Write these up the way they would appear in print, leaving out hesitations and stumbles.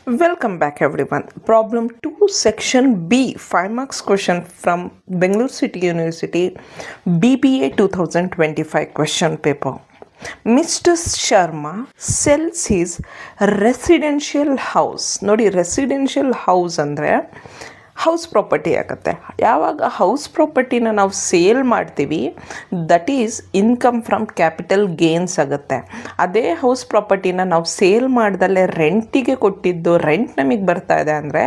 Welcome back everyone. Problem 2 section B 5 marks question from Bangalore City University BBA 2025 question paper. Mr. Sharma sells his residential house. ನೋಡಿ residential house ಅಂದರೆ house property ಆಗುತ್ತೆ. ಯಾವಾಗ house ಪ್ರಾಪರ್ಟಿನ ನಾವು sale ಮಾಡ್ತೀವಿ that is income from capital gains ಆಗುತ್ತೆ. ಅದೇ house ಪ್ರಾಪರ್ಟಿನ ನಾವು sale ಮಾಡ್ದಲ್ಲೇ ರೆಂಟಿಗೆ ಕೊಟ್ಟಿದ್ದು ರೆಂಟ್ ನಮಗೆ ಬರ್ತಾ ಇದೆ ಅಂದರೆ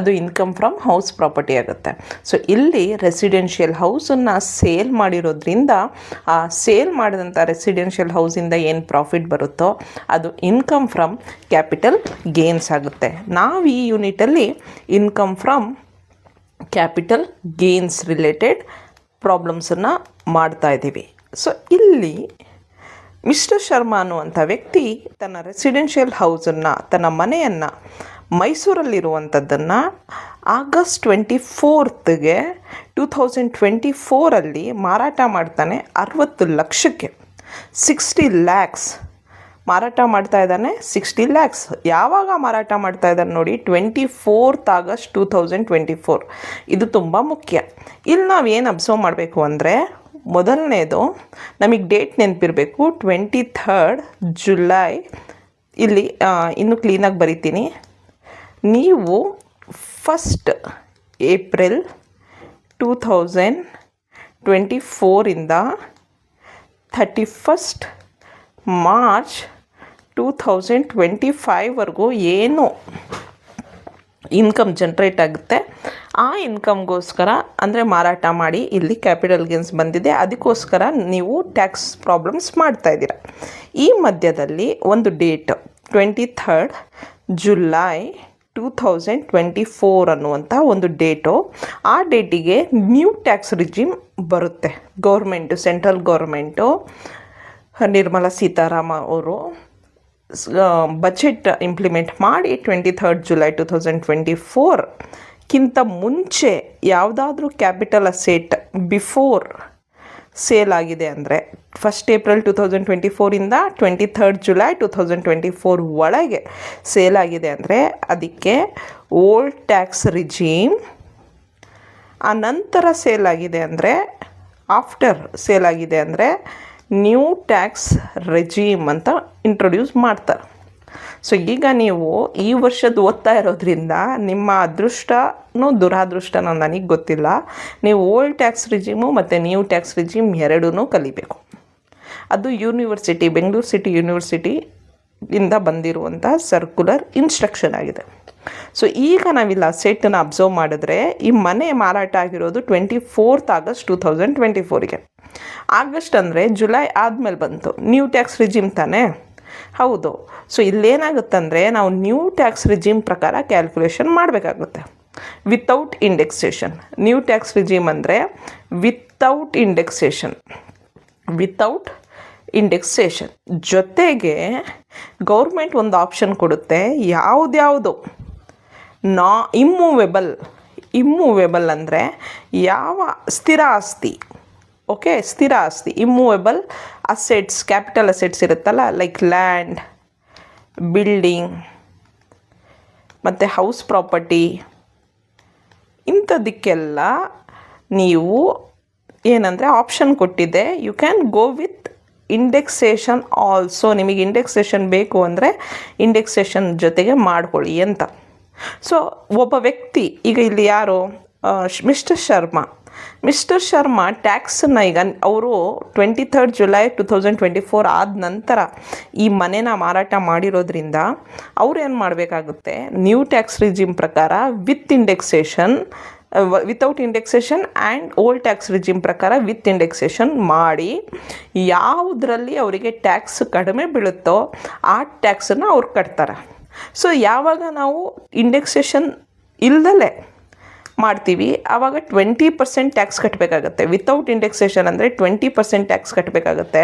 ಅದು ಇನ್ಕಮ್ ಫ್ರಮ್ ಹೌಸ್ ಪ್ರಾಪರ್ಟಿ ಆಗುತ್ತೆ. ಸೊ ಇಲ್ಲಿ ರೆಸಿಡೆನ್ಷಿಯಲ್ ಹೌಸನ್ನು ಸೇಲ್ ಮಾಡಿರೋದ್ರಿಂದ ಆ ಸೇಲ್ ಮಾಡಿದಂಥ ರೆಸಿಡೆನ್ಷಿಯಲ್ ಹೌಸಿಂದ ಏನು ಪ್ರಾಫಿಟ್ ಬರುತ್ತೋ ಅದು ಇನ್ಕಮ್ ಫ್ರಮ್ ಕ್ಯಾಪಿಟಲ್ ಗೇನ್ಸ್ ಆಗುತ್ತೆ. ನಾವು ಈ ಯೂನಿಟಲ್ಲಿ income from capital gains related ಪ್ರಾಬ್ಲಮ್ಸನ್ನು ಮಾಡ್ತಾ ಇದ್ದೀವಿ. ಸೊ ಇಲ್ಲಿ ಮಿಸ್ಟರ್ ಶರ್ಮಾ ಅನ್ನುವಂಥ ವ್ಯಕ್ತಿ ತನ್ನ ರೆಸಿಡೆನ್ಷಿಯಲ್ ಹೌಸನ್ನು, ತನ್ನ ಮನೆಯನ್ನು ಮೈಸೂರಲ್ಲಿರುವಂಥದ್ದನ್ನು ಆಗಸ್ಟ್ 24ಗೆ 2024 ಮಾರಾಟ ಮಾಡ್ತಾನೆ. 60 ಲಕ್ಷಕ್ಕೆ 60 lakhs ಮಾರಾಟ ಮಾಡ್ತಾ ಇದ್ದಾನೆ. 60 lakhs ಯಾವಾಗ ಮಾರಾಟ ಮಾಡ್ತಾ ಇದ್ದಾನೆ ನೋಡಿ, 24th August 2024. ಇದು ತುಂಬ ಮುಖ್ಯ. ಇಲ್ಲಿ ನಾವು ಏನು ಅಬ್ಸರ್ವ್ ಮಾಡಬೇಕು ಅಂದರೆ, ಮೊದಲನೇದು ನಮಗೆ ಡೇಟ್ ನೆನಪಿರಬೇಕು, 23rd July. ಇಲ್ಲಿ ಇನ್ನೂ ಕ್ಲೀನಾಗಿ ಬರಿತೀನಿ. ನೀವು 1st April 2024 31st March 2025 ಏನು ಇನ್ಕಮ್ ಜನ್ರೇಟ್ ಆಗುತ್ತೆ ಆ ಇನ್ಕಮ್ಗೋಸ್ಕರ ಅಂದರೆ ಮಾರಾಟ ಮಾಡಿ ಇಲ್ಲಿ ಕ್ಯಾಪಿಟಲ್ ಗೇನ್ಸ್ ಬಂದಿದೆ, ಅದಕ್ಕೋಸ್ಕರ ನೀವು ಟ್ಯಾಕ್ಸ್ ಪ್ರಾಬ್ಲಮ್ಸ್ ಮಾಡ್ತಾಯಿದ್ದೀರ. ಈ ಮಧ್ಯದಲ್ಲಿ ಒಂದು ಡೇಟ್ 23rd July 2024 ಅನ್ನುವಂಥ ಒಂದು ಡೇಟು, ಆ ಡೇಟಿಗೆ ನ್ಯೂ ಟ್ಯಾಕ್ಸ್ ರಿಜಿಮ್ ಬರುತ್ತೆ. Government, central government, Nirmala Sitharaman ಅವರು ಬಜೆಟ್ ಇಂಪ್ಲಿಮೆಂಟ್ ಮಾಡಿ 23rd July 2024ಕ್ಕಿಂತ ಮುಂಚೆ ಯಾವುದಾದ್ರೂ ಕ್ಯಾಪಿಟಲ್ ಅಸೆಟ್ ಬಿಫೋರ್ ಸೇಲ್ ಆಗಿದೆ ಅಂದರೆ 1st April 2024 23rd July 2024 ಒಳಗೆ ಸೇಲ್ ಆಗಿದೆ ಅಂದರೆ ಅದಕ್ಕೆ ಓಲ್ಡ್ ಟ್ಯಾಕ್ಸ್ ರಿಜೀಮ್, ಆ ನಂತರ ಸೇಲ್ ಆಗಿದೆ ಅಂದರೆ ಆಫ್ಟರ್ ಸೇಲ್ ಆಗಿದೆ ಅಂದರೆ ನ್ಯೂ ಟ್ಯಾಕ್ಸ್ ರೆಜೀಮ್ ಅಂತ ಇಂಟ್ರೊಡ್ಯೂಸ್ ಮಾಡ್ತಾರೆ. ಸೊ ಈಗ ನೀವು ಈ ವರ್ಷದ ಓದ್ತಾ ಇರೋದ್ರಿಂದ ನಿಮ್ಮ ಅದೃಷ್ಟನೋ ದುರಾದೃಷ್ಟನೋ ನನಗೆ ಗೊತ್ತಿಲ್ಲ, ನೀವು ಓಲ್ಡ್ ಟ್ಯಾಕ್ಸ್ ರಿಜೀಮು ಮತ್ತು ನ್ಯೂ ಟ್ಯಾಕ್ಸ್ ರಿಜೀಮ್ ಎರಡೂ ಕಲಿಬೇಕು. ಅದು ಯೂನಿವರ್ಸಿಟಿ, ಬೆಂಗಳೂರು ಸಿಟಿ ಯೂನಿವರ್ಸಿಟಿಯಿಂದ ಬಂದಿರುವಂಥ ಸರ್ಕ್ಯುಲರ್ ಇನ್ಸ್ಟ್ರಕ್ಷನ್ ಆಗಿದೆ. ಸೊ ಈಗ ನಾವಿಲ್ಲ ಅಸೆಟ್ಟನ್ನು ಅಬ್ಸರ್ವ್ ಮಾಡಿದ್ರೆ ಈ ಮನೆ ಮಾರಾಟ ಆಗಿರೋದು 24th August 2024ಗೆ. ಆಗಸ್ಟ್ ಅಂದರೆ ಜುಲೈ ಆದಮೇಲೆ ಬಂತು, ನ್ಯೂ ಟ್ಯಾಕ್ಸ್ ರಿಜಿಮ್ ತಾನೇ? ಹೌದು. ಸೊ ಇಲ್ಲೇನಾಗುತ್ತಂದರೆ ನಾವು ನ್ಯೂ ಟ್ಯಾಕ್ಸ್ ರಿಜಿಮ್ ಪ್ರಕಾರ ಕ್ಯಾಲ್ಕುಲೇಷನ್ ಮಾಡಬೇಕಾಗುತ್ತೆ without indexation. New tax regime ಅಂದರೆ ವಿತೌಟ್ ಇಂಡೆಕ್ಸೇಷನ್ ಜೊತೆಗೆ ಗೌರ್ಮೆಂಟ್ ಒಂದು ಆಪ್ಷನ್ ಕೊಡುತ್ತೆ, ಯಾವುದ್ಯಾವುದು ಇಮ್ಮೂವೇಬಲ್ ಅಂದರೆ ಯಾವ ಸ್ಥಿರ ಆಸ್ತಿ, ಓಕೆ, ಸ್ಥಿರ ಆಸ್ತಿ, ಇಮ್ಮೂವೇಬಲ್ ಅಸೆಟ್ಸ್, ಕ್ಯಾಪಿಟಲ್ ಅಸೆಟ್ಸ್ ಇರುತ್ತಲ್ಲ, ಲೈಕ್ ಲ್ಯಾಂಡ್, ಬಿಲ್ಡಿಂಗ್ ಮತ್ತು ಹೌಸ್ ಪ್ರಾಪರ್ಟಿ, ಇಂಥದಕ್ಕೆಲ್ಲ ನೀವು ಏನಂದರೆ ಆಪ್ಷನ್ ಕೊಟ್ಟಿದೆ, you can go with indexation also. ನಿಮಗೆ ಇಂಡೆಕ್ಸೇಷನ್ ಬೇಕು ಅಂದರೆ ಇಂಡೆಕ್ಸೇಷನ್ ಜೊತೆಗೆ ಮಾಡ್ಕೊಳ್ಳಿ ಅಂತ. ಸೊ ಒಬ್ಬ ವ್ಯಕ್ತಿ, ಈಗ ಇಲ್ಲಿ ಯಾರು, ಮಿಸ್ಟರ್ ಶರ್ಮಾ ಟ್ಯಾಕ್ಸನ್ನು ಈಗ ಅವರು 23rd July 2024 ಆದ ನಂತರ ಈ ಮನೆನ ಮಾರಾಟ ಮಾಡಿರೋದ್ರಿಂದ ಅವ್ರು ಏನು ಮಾಡಬೇಕಾಗುತ್ತೆ, ನ್ಯೂ ಟ್ಯಾಕ್ಸ್ ರಿಜಿಮ್ ಪ್ರಕಾರ without indexation and old tax regime ಪ್ರಕಾರ ವಿತ್ ಇಂಡೆಕ್ಸೇಷನ್ ಮಾಡಿ ಯಾವುದರಲ್ಲಿ ಅವರಿಗೆ ಟ್ಯಾಕ್ಸ್ ಕಡಿಮೆ ಬೀಳುತ್ತೋ ಆ ಟ್ಯಾಕ್ಸನ್ನು ಅವ್ರು ಕಟ್ತಾರೆ. ಸೊ ಯಾವಾಗ ನಾವು ಇಂಡೆಕ್ಸೇಷನ್ ಇಲ್ದಲೇ ಮಾಡ್ತೀವಿ ಆವಾಗ 20% ಟ್ಯಾಕ್ಸ್ ಕಟ್ಟಬೇಕಾಗತ್ತೆ. ವಿತೌಟ್ ಇಂಡೆಕ್ಸೇಷನ್ ಅಂದರೆ 20% ಟ್ಯಾಕ್ಸ್ ಕಟ್ಟಬೇಕಾಗತ್ತೆ.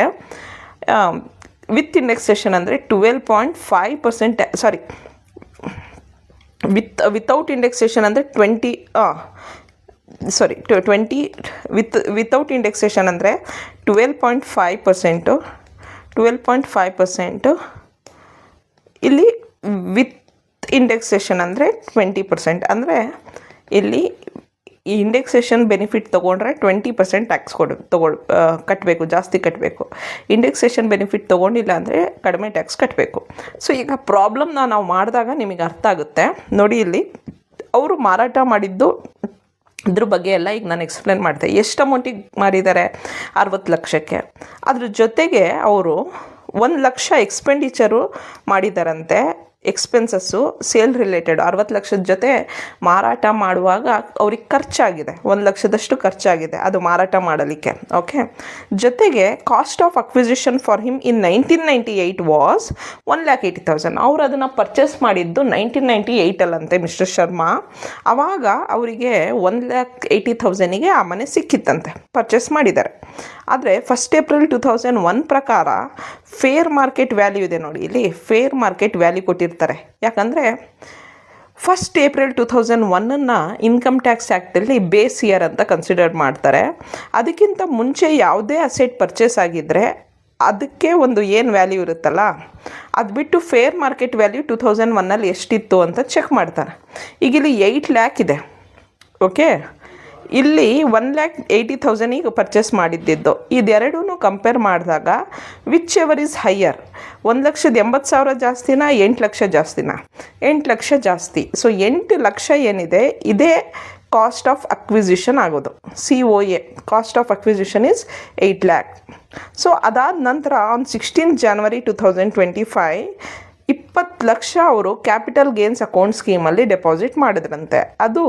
ವಿತ್ ಇಂಡೆಕ್ಸೇಷನ್ ಅಂದರೆ 12.5%, ಸಾರಿ, ವಿತೌಟ್ ಇಂಡೆಕ್ಸೇಷನ್ ಅಂದರೆ 20 ವಿತೌಟ್ ಇಂಡೆಕ್ಸೇಷನ್ ಅಂದರೆ 12.5%. ಇಲ್ಲಿ ವಿತ್ ಇಂಡೆಕ್ಸೇಷನ್ ಅಂದರೆ 20%. ಅಂದರೆ ಇಲ್ಲಿ ಈ ಇಂಡೆಕ್ಸೇಷನ್ ಬೆನಿಫಿಟ್ ತೊಗೊಂಡ್ರೆ 20% ಟ್ಯಾಕ್ಸ್ ಕಟ್ಟಬೇಕು, ಜಾಸ್ತಿ ಕಟ್ಟಬೇಕು. ಇಂಡೆಕ್ಸೇಷನ್ ಬೆನಿಫಿಟ್ ತೊಗೊಂಡಿಲ್ಲ ಅಂದರೆ ಕಡಿಮೆ ಟ್ಯಾಕ್ಸ್ ಕಟ್ಟಬೇಕು. ಸೊ ಈಗ ಪ್ರಾಬ್ಲಮ್ನ ನಾವು ಮಾಡಿದಾಗ ನಿಮಗೆ ಅರ್ಥ ಆಗುತ್ತೆ. ನೋಡಿ, ಇಲ್ಲಿ ಅವರು ಮಾರಾಟ ಮಾಡಿದ್ದು ಇದ್ರ ಬಗ್ಗೆ ಎಲ್ಲ ಈಗ ನಾನು ಎಕ್ಸ್ಪ್ಲೇನ್ ಮಾಡಿದೆ. ಎಷ್ಟು ಅಮೌಂಟಿಗೆ ಮಾರಿದ್ದಾರೆ? 60 ಲಕ್ಷಕ್ಕೆ. ಅದ್ರ ಜೊತೆಗೆ ಅವರು 1 ಲಕ್ಷ ಎಕ್ಸ್ಪೆಂಡಿಚರು ಮಾಡಿದಾರಂತೆ, ಎಕ್ಸ್ಪೆನ್ಸಸ್ಸು ಸೇಲ್ ರಿಲೇಟೆಡ್. 60 ಲಕ್ಷದ ಜೊತೆ ಮಾರಾಟ ಮಾಡುವಾಗ ಅವ್ರಿಗೆ ಖರ್ಚಾಗಿದೆ, 1 ಲಕ್ಷದಷ್ಟು ಖರ್ಚಾಗಿದೆ ಅದು ಮಾರಾಟ ಮಾಡಲಿಕ್ಕೆ. ಓಕೆ, ಜೊತೆಗೆ cost of acquisition for him in 1998 was 1,80,000. ಅವ್ರು ಅದನ್ನು ಪರ್ಚೇಸ್ ಮಾಡಿದ್ದು 1998 ಮಿಸ್ಟರ್ ಶರ್ಮಾ. ಆವಾಗ ಅವರಿಗೆ 1,80,000ಗೆ ಆ ಮನೆ ಸಿಕ್ಕಿತ್ತಂತೆ, ಪರ್ಚೇಸ್ ಮಾಡಿದ್ದಾರೆ. ಆದರೆ 1 ಏಪ್ರಿಲ್ 2001 ಪ್ರಕಾರ ಫೇರ್ ಮಾರ್ಕೆಟ್ ವ್ಯಾಲ್ಯೂ ಇದೆ ನೋಡಿ, ಇಲ್ಲಿ ಫೇರ್ ಮಾರ್ಕೆಟ್ ವ್ಯಾಲ್ಯೂ ಕೊಟ್ಟಿರ್ತಾರೆ. ಯಾಕಂದರೆ 1 ಏಪ್ರಿಲ್ 2001 ಇನ್ಕಮ್ ಟ್ಯಾಕ್ಸ್ ಆ್ಯಕ್ಟಲ್ಲಿ ಬೇಸ್ ಇಯರ್ ಅಂತ ಕನ್ಸಿಡರ್ ಮಾಡ್ತಾರೆ. ಅದಕ್ಕಿಂತ ಮುಂಚೆ ಯಾವುದೇ ಅಸೆಟ್ ಪರ್ಚೇಸ್ ಆಗಿದ್ದರೆ ಅದಕ್ಕೆ ಒಂದು ಏನು ವ್ಯಾಲ್ಯೂ ಇರುತ್ತಲ್ಲ, ಅದು ಬಿಟ್ಟು ಫೇರ್ ಮಾರ್ಕೆಟ್ ವ್ಯಾಲ್ಯೂ 2001 ಎಷ್ಟಿತ್ತು ಅಂತ ಚೆಕ್ ಮಾಡ್ತಾರೆ. ಈಗ ಇಲ್ಲಿ 8 ಲ್ಯಾಕ್ ಇದೆ. ಓಕೆ, ಇಲ್ಲಿ 1,80,000 ಪರ್ಚೇಸ್ ಮಾಡಿದ್ದಿದ್ದು. ಇದೆರಡೂ ಕಂಪೇರ್ ಮಾಡಿದಾಗ ವಿಚ್ ಎವರ್ ಈಸ್ ಹೈಯರ್, 1,80,000 ಜಾಸ್ತಿನಾ 8 ಲಕ್ಷ ಜಾಸ್ತಿನಾ? 8 ಲಕ್ಷ ಜಾಸ್ತಿ. ಸೊ 8 ಲಕ್ಷ ಏನಿದೆ ಇದೇ ಕಾಸ್ಟ್ ಆಫ್ ಅಕ್ವಿಸಿಷನ್ ಆಗೋದು. COA, cost of acquisition is 8 lac. So ಅದಾದ ನಂತರ ಆನ್ 16 ಜನವರಿ 2025 20 ಲಕ್ಷ ಅವರು ಕ್ಯಾಪಿಟಲ್ ಗೇನ್ಸ್ ಅಕೌಂಟ್ ಸ್ಕೀಮಲ್ಲಿ ಡೆಪಾಸಿಟ್ ಮಾಡಿದ್ರಂತೆ. ಅದು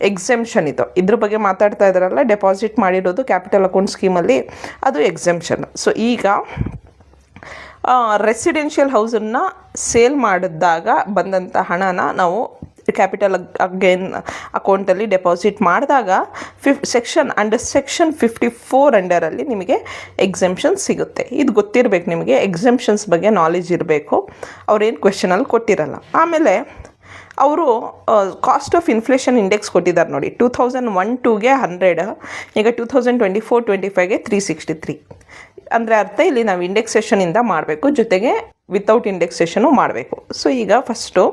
ಎಕ್ಸೆಂಪ್ಷನ್. ಇದ್ರ ಬಗ್ಗೆ ಮಾತಾಡ್ತಾ ಇದ್ದಾರಲ್ಲ, ಡೆಪಾಸಿಟ್ ಮಾಡಿರೋದು ಕ್ಯಾಪಿಟಲ್ ಅಕೌಂಟ್ ಸ್ಕೀಮಲ್ಲಿ, ಅದು ಎಕ್ಸೆಂಪ್ಷನ್. ಸೊ ಈಗ ರೆಸಿಡೆನ್ಷಿಯಲ್ ಹೌಸನ್ನು ಸೇಲ್ ಮಾಡಿದಾಗ ಬಂದಂಥ ಹಣನ ನಾವು ಕ್ಯಾಪಿಟಲ್ ಗೇನ್ ಅಕೌಂಟಲ್ಲಿ ಡೆಪಾಸಿಟ್ ಮಾಡಿದಾಗ ಸೆಕ್ಷನ್ 54 ಅಂಡರಲ್ಲಿ ನಿಮಗೆ ಎಕ್ಸೆಂಪ್ಷನ್ ಸಿಗುತ್ತೆ. ಇದು ಗೊತ್ತಿರಬೇಕು ನಿಮಗೆ, ಎಕ್ಸೆಂಪ್ಷನ್ಸ್ ಬಗ್ಗೆ ನಾಲೆಜ್ ಇರಬೇಕು. ಅವ್ರೇನು ಕ್ವೆಶನಲ್ಲಿ ಕೊಟ್ಟಿರಲ್ಲ. ಆಮೇಲೆ ಅವರು ಕಾಸ್ಟ್ ಆಫ್ ಇನ್ಫ್ಲೇಷನ್ ಇಂಡೆಕ್ಸ್ ಕೊಟ್ಟಿದ್ದಾರೆ ನೋಡಿ, 2001-2ಗೆ 100, ಈಗ 2024-25ಗೆ 363. ಅಂದರೆ ಅರ್ಥ ಇಲ್ಲಿ ನಾವು ಇಂಡೆಕ್ಸೇಷನಿಂದ ಮಾಡಬೇಕು, ಜೊತೆಗೆ ವಿತೌಟ್ ಇಂಡೆಕ್ಸೇಷನು ಮಾಡಬೇಕು. ಸೊ ಈಗ ಫಸ್ಟು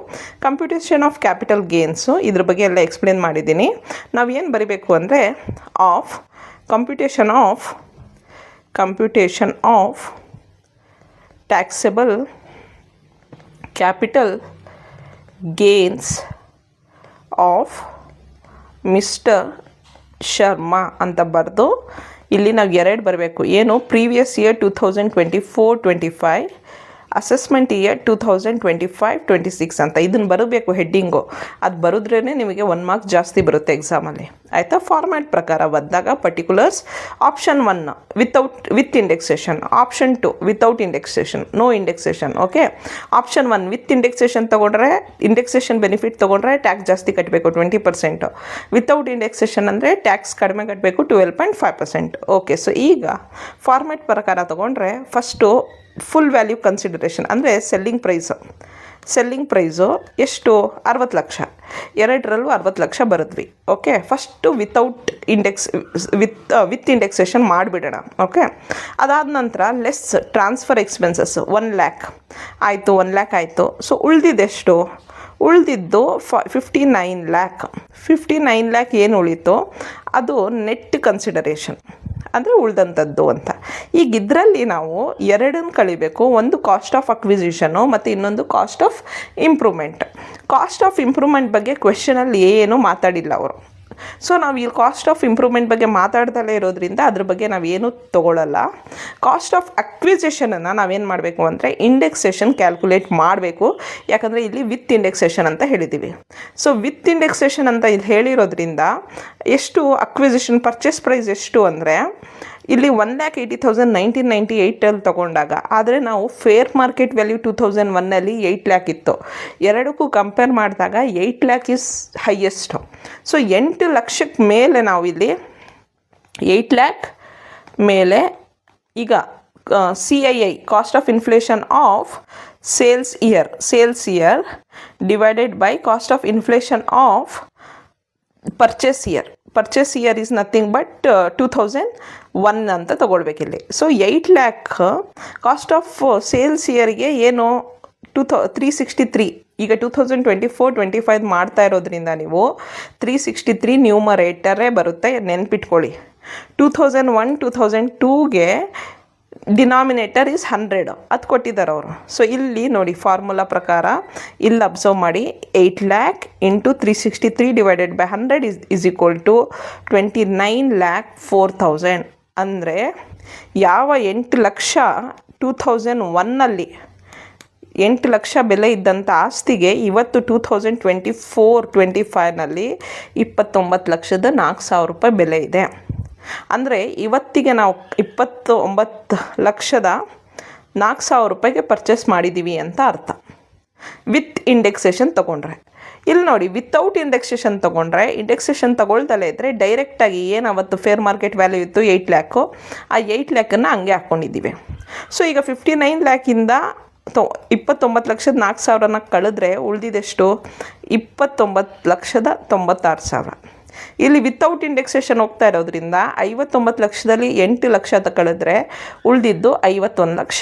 ಕಂಪ್ಯೂಟೇಷನ್ ಆಫ್ ಕ್ಯಾಪಿಟಲ್ ಗೇನ್ಸು, ಇದ್ರ ಬಗ್ಗೆ ಎಲ್ಲ ಎಕ್ಸ್ಪ್ಲೇನ್ ಮಾಡಿದ್ದೀನಿ. ನಾವೇನು ಬರೀಬೇಕು ಅಂದರೆ computation of taxable capital gains of mister Sharma ಅಂತ ಬರೆದು ಇಲ್ಲಿ ನಾವು 2 ಬರಬೇಕು. ಏನು? ಪ್ರೀವಿಯಸ್ ಇಯರ್ 2024-25, ಅಸೆಸ್ಮೆಂಟ್ ಇಯರ್ 2025-26 ಅಂತ ಇದನ್ನು ಬರಬೇಕು ಹೆಡ್ಡಿಂಗು. ಅದು ಬರೆದ್ರೇ ನಿಮಗೆ 1 ಮಾರ್ಕ್ಸ್ ಜಾಸ್ತಿ ಬರುತ್ತೆ ಎಕ್ಸಾಮಲ್ಲಿ, ಆಯಿತಾ? ಫಾರ್ಮ್ಯಾಟ್ ಪ್ರಕಾರ ಬಂದಾಗ particulars option 1 with indexation, option 2 without indexation, no indexation. Okay, option 1 with indexation ತೊಗೊಂಡ್ರೆ, ಇಂಡೆಕ್ಸೇಷನ್ ಬೆನಿಫಿಟ್ ತೊಗೊಂಡ್ರೆ ಟ್ಯಾಕ್ಸ್ ಜಾಸ್ತಿ ಕಟ್ಟಬೇಕು 20%. ವಿತೌಟ್ ಇಂಡೆಕ್ಸೇಷನ್ ಅಂದರೆ ಟ್ಯಾಕ್ಸ್ ಕಡಿಮೆ ಕಟ್ಟಬೇಕು 12.5%. ಓಕೆ, ಸೊ ಈಗ ಫಾರ್ಮ್ಯಾಟ್ ಪ್ರಕಾರ ತೊಗೊಂಡ್ರೆ ಫಸ್ಟು ಫುಲ್ ವ್ಯಾಲ್ಯೂ ಕನ್ಸಿಡರೇಷನ್ ಅಂದರೆ ಸೆಲ್ಲಿಂಗ್ ಪ್ರೈಸು ಎಷ್ಟು? 60 ಲಕ್ಷ. 2ರಲ್ಲೂ 60 ಲಕ್ಷ ಬರೆದ್ವಿ. ಓಕೆ, ಫಸ್ಟು ವಿತ್ ಇಂಡೆಕ್ಸೇಷನ್ ಮಾಡಿಬಿಡೋಣ. ಓಕೆ, ಅದಾದ ನಂತರ ಲೆಸ್ ಟ್ರಾನ್ಸ್ಫರ್ ಎಕ್ಸ್ಪೆನ್ಸಸ್ 1 ಲ್ಯಾಕ್ ಆಯಿತು, 1 ಲ್ಯಾಕ್ ಆಯಿತು. ಸೊ ಉಳಿದಿದ್ದೆಷ್ಟು? ಉಳಿದಿದ್ದು 59 ಲ್ಯಾಕ್. 59 ಲ್ಯಾಕ್ ಏನು ಉಳೀತು ಅದು ನೆಟ್ ಕನ್ಸಿಡರೇಷನ್, ಅಂದರೆ ಉಳಿದಂಥದ್ದು ಅಂತ. ಈಗ ಇದರಲ್ಲಿ ನಾವು 2 ಕಳಿಬೇಕು. ಒಂದು ಕಾಸ್ಟ್ ಆಫ್ ಅಕ್ವಿಸಿಷನು ಮತ್ತು ಇನ್ನೊಂದು cost of improvement. Cost of improvement ಬಗ್ಗೆ ಕ್ವೆಶನಲ್ಲಿ ಏನು ಮಾತಾಡಿಲ್ಲ ಅವರು. ಸೊ ನಾವು ಈ ಕಾಸ್ಟ್ ಆಫ್ ಇಂಪ್ರೂವ್ಮೆಂಟ್ ಬಗ್ಗೆ ಮಾತಾಡ್ದಲೇ ಇರೋದ್ರಿಂದ ಅದ್ರ ಬಗ್ಗೆ ನಾವೇನು ತೊಗೊಳ್ಳಲ್ಲ. ಕಾಸ್ಟ್ ಆಫ್ ಅಕ್ವಿಸಿಷನನ್ನು ನಾವೇನು ಮಾಡಬೇಕು ಅಂದರೆ ಇಂಡೆಕ್ಸೇಷನ್ ಕ್ಯಾಲ್ಕುಲೇಟ್ ಮಾಡಬೇಕು. ಯಾಕಂದರೆ ಇಲ್ಲಿ ವಿತ್ ಇಂಡೆಕ್ಸೇಷನ್ ಅಂತ ಹೇಳಿದ್ದೀವಿ. ಸೊ ವಿತ್ ಇಂಡೆಕ್ಸೇಷನ್ ಅಂತ ಇಲ್ಲಿ ಹೇಳಿರೋದ್ರಿಂದ ಎಷ್ಟು ಅಕ್ವಿಸಿಷನ್ ಪರ್ಚೇಸ್ ಪ್ರೈಸ್ ಎಷ್ಟು ಅಂದರೆ ಇಲ್ಲಿ 1,80,000 1998 ತೊಗೊಂಡಾಗ, ಆದರೆ ನಾವು ಫೇರ್ ಮಾರ್ಕೆಟ್ ವ್ಯಾಲ್ಯೂ 2001 8 ಲ್ಯಾಕ್ ಇತ್ತು. ಎರಡಕ್ಕೂ ಕಂಪೇರ್ ಮಾಡಿದಾಗ 8 ಲ್ಯಾಕ್ ಈಸ್ ಹೈಯೆಸ್ಟ್. ಸೊ 8 ಲಕ್ಷಕ್ಕೆ ಮೇಲೆ ನಾವು ಇಲ್ಲಿ 8 ಲ್ಯಾಕ್ ಮೇಲೆ ಈಗ CII cost of inflation of sales year divided by cost of inflation of purchase year is nothing but 2001 ಅಂತ ತೊಗೊಳ್ಬೇಕಿಲ್ಲಿ. So 8 lakh cost of sales ಇಯರ್ಗೆ ಏನು 363 ಈಗ 2024-25 ಮಾಡ್ತಾ ಇರೋದ್ರಿಂದ ನೀವು 363 ನ್ಯೂಮರೇಟರೇ ಬರುತ್ತೆ, ನೆನ್ಪಿಟ್ಕೊಳ್ಳಿ. 2001-2002ಗೆ ಡಿನಾಮಿನೇಟರ್ ಈಸ್ 100 ಅದು ಕೊಟ್ಟಿದ್ದಾರೆ ಅವರು. ಸೊ ಇಲ್ಲಿ ನೋಡಿ ಫಾರ್ಮುಲಾ ಪ್ರಕಾರ ಇಲ್ಲಿ ಅಬ್ಸರ್ವ್ ಮಾಡಿ, 8 lakh into 363 divided by 100 is equal to 29,04,000. ಅಂದರೆ ಯಾವ 8 ಲಕ್ಷ 2001ನಲ್ಲಿ 8 ಲಕ್ಷ ಬೆಲೆ ಇದ್ದಂಥ ಆಸ್ತಿಗೆ ಇವತ್ತು 2024-25ನಲ್ಲಿ 29,04,000 ರೂಪಾಯಿ ಬೆಲೆ ಇದೆ. ಅಂದರೆ ಇವತ್ತಿಗೆ ನಾವು 29,04,000 ರೂಪಾಯಿಗೆ ಪರ್ಚೇಸ್ ಮಾಡಿದ್ದೀವಿ ಅಂತ ಅರ್ಥ, ವಿತ್ ಇಂಡೆಕ್ಸೇಷನ್ ತೊಗೊಂಡ್ರೆ. ಇಲ್ಲಿ ನೋಡಿ, ವಿತೌಟ್ ಇಂಡೆಕ್ಸೇಷನ್ ತೊಗೊಂಡ್ರೆ, ಇಂಡೆಕ್ಸೇಷನ್ ತೊಗೊಳ್ದಲೇ ಇದ್ದರೆ ಡೈರೆಕ್ಟಾಗಿ ಏನು ಅವತ್ತು ಫೇರ್ ಮಾರ್ಕೆಟ್ ವ್ಯಾಲ್ಯೂ ಇತ್ತು 8 lakh, ಆ 8 lakhನ್ನು ಹಂಗೆ ಹಾಕ್ಕೊಂಡಿದ್ದೀವಿ. ಸೊ ಈಗ 59 lakhಯಿಂದ 29,04,000 ಕಳೆದ್ರೆ ಉಳಿದಿದೆಷ್ಟು? 29,96,000. ಇಲ್ಲಿ ವಿತೌಟ್ ಇಂಡೆಕ್ಸೇಷನ್ ಹೋಗ್ತಾ ಇರೋದ್ರಿಂದ 59 ಲಕ್ಷದಲ್ಲಿ 8 ಲಕ್ಷ ಕಳೆದ್ರೆ ಉಳಿದಿದ್ದು 51 ಲಕ್ಷ.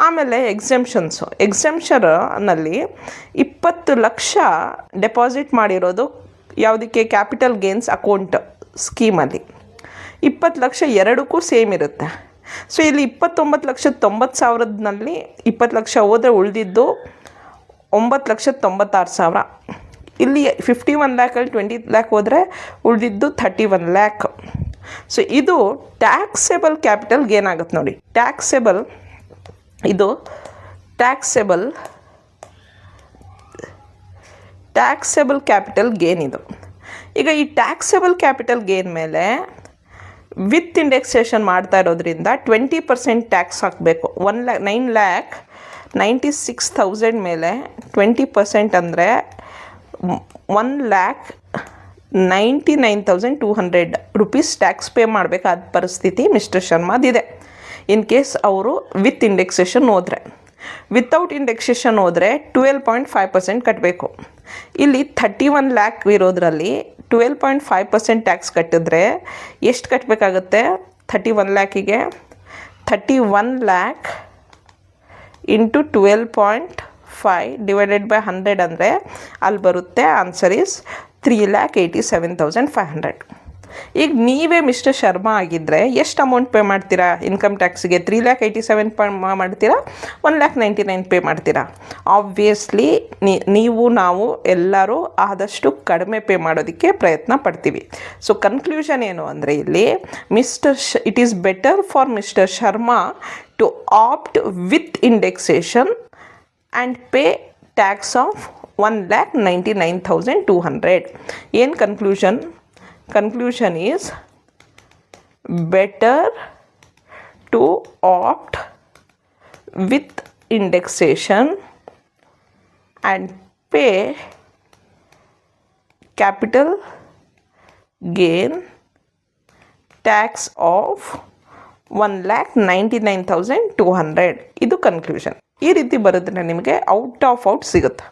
ಆಮೇಲೆ ಎಕ್ಸೆಂಪ್ಷನ್ನಲ್ಲಿ 20 ಲಕ್ಷ ಡೆಪಾಸಿಟ್ ಮಾಡಿರೋದು ಯಾವುದಕ್ಕೆ? ಕ್ಯಾಪಿಟಲ್ ಗೇನ್ಸ್ ಅಕೌಂಟ್ ಸ್ಕೀಮಲ್ಲಿ. 20 ಲಕ್ಷ ಎರಡಕ್ಕೂ ಸೇಮ್ ಇರುತ್ತೆ. ಸೊ ಇಲ್ಲಿ 29,90,000ನಲ್ಲಿ 20 ಲಕ್ಷ ಹೋದರೆ ಉಳಿದಿದ್ದು 9,96,000. ಇಲ್ಲಿ 51 lakhಲ್ಲಿ 20 lakh ಹೋದರೆ ಉಳಿದಿದ್ದು 31 lakh. ಸೊ ಇದು ಟ್ಯಾಕ್ಸೇಬಲ್ ಕ್ಯಾಪಿಟಲ್ ಗೇನ್ ಆಗುತ್ತೆ ನೋಡಿ. ಟ್ಯಾಕ್ಸೇಬಲ್ ಕ್ಯಾಪಿಟಲ್ ಗೇನ್ ಇದು. ಈಗ ಈ ಟ್ಯಾಕ್ಸೇಬಲ್ ಕ್ಯಾಪಿಟಲ್ ಗೇನ್ ಮೇಲೆ ವಿತ್ ಇಂಡೆಕ್ಸೇಷನ್ ಮಾಡ್ತಾ ಇರೋದ್ರಿಂದ 20% ಟ್ಯಾಕ್ಸ್ ಹಾಕಬೇಕು. 9,96,000 ಮೇಲೆ 20% ಅಂದರೆ 1,99,200 ರೂಪೀಸ್ ಟ್ಯಾಕ್ಸ್ ಪೇ ಮಾಡಬೇಕಾದ ಪರಿಸ್ಥಿತಿ ಮಿಸ್ಟರ್ ಶರ್ಮಾದಿದೆ. ಇನ್ ಕೇಸ್ ಅವರು ವಿತ್ ಇಂಡೆಕ್ಸೇಷನ್ ಹೋದರೆ. ವಿತೌಟ್ ಇಂಡೆಕ್ಸೇಷನ್ ಹೋದರೆ 12.5% ಕಟ್ಟಬೇಕು. ಇಲ್ಲಿ 31 lakh ಇರೋದ್ರಲ್ಲಿ 12.5% ಟ್ಯಾಕ್ಸ್ ಕಟ್ಟಿದ್ರೆ ಎಷ್ಟು ಕಟ್ಟಬೇಕಾಗುತ್ತೆ? 31 lakhಗೆ 31 lakh ಇಂಟು 12.5 ಡಿವೈಡೆಡ್ ಬೈ 100 ಅಂದರೆ ಅಲ್ಲಿ ಬರುತ್ತೆ. Answer is 3,87,500. ಈಗ ನೀವೇ ಮಿಸ್ಟರ್ ಶರ್ಮಾ ಆಗಿದ್ದರೆ ಎಷ್ಟು ಅಮೌಂಟ್ ಪೇ ಮಾಡ್ತೀರಾ ಇನ್ಕಮ್ ಟ್ಯಾಕ್ಸಿಗೆ? 3,87,000 ಮಾಡ್ತೀರಾ, 1,99,000 ಪೇ ಮಾಡ್ತೀರಾ? ಆಬ್ವಿಯಸ್ಲಿ ನೀವು ನಾವು ಎಲ್ಲರೂ ಆದಷ್ಟು ಕಡಿಮೆ ಪೇ ಮಾಡೋದಕ್ಕೆ ಪ್ರಯತ್ನ ಪಡ್ತೀವಿ. ಸೊ ಕನ್ಕ್ಲೂಷನ್ ಏನು ಅಂದರೆ ಇಲ್ಲಿ it is better for mister Sharma to opt with indexation and pay tax of 1,99,200. ಏನು conclusion? Conclusion is better to opt with indexation and pay capital gain tax of 1,99,200. ಇದು ಕನ್ಕ್ಲೂಷನ್. ಈ ರೀತಿ ಬರೋದ್ರಿಂದ ನಿಮಗೆ ಔಟ್ ಸಿಗುತ್ತೆ.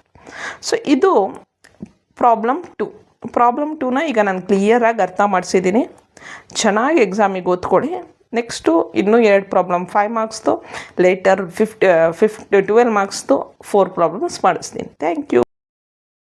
ಸೊ ಇದು ಪ್ರಾಬ್ಲಮ್ 2ನ ಈಗ ನಾನು ಕ್ಲಿಯರಾಗಿ ಅರ್ಥ ಮಾಡಿಸಿದ್ದೀನಿ. ಚೆನ್ನಾಗಿ ಎಕ್ಸಾಮಿಗೆ ಓದ್ಕೊಳ್ಳಿ. ನೆಕ್ಸ್ಟು ಇನ್ನೂ 2 ಪ್ರಾಬ್ಲಮ್ 5 ಮಾರ್ಕ್ಸ್ದು, ಲೇಟರ್ 12 ಮಾರ್ಕ್ಸ್ದು 4 ಪ್ರಾಬ್ಲಮ್ಸ್ ಮಾಡಿಸ್ತೀನಿ. Thank you.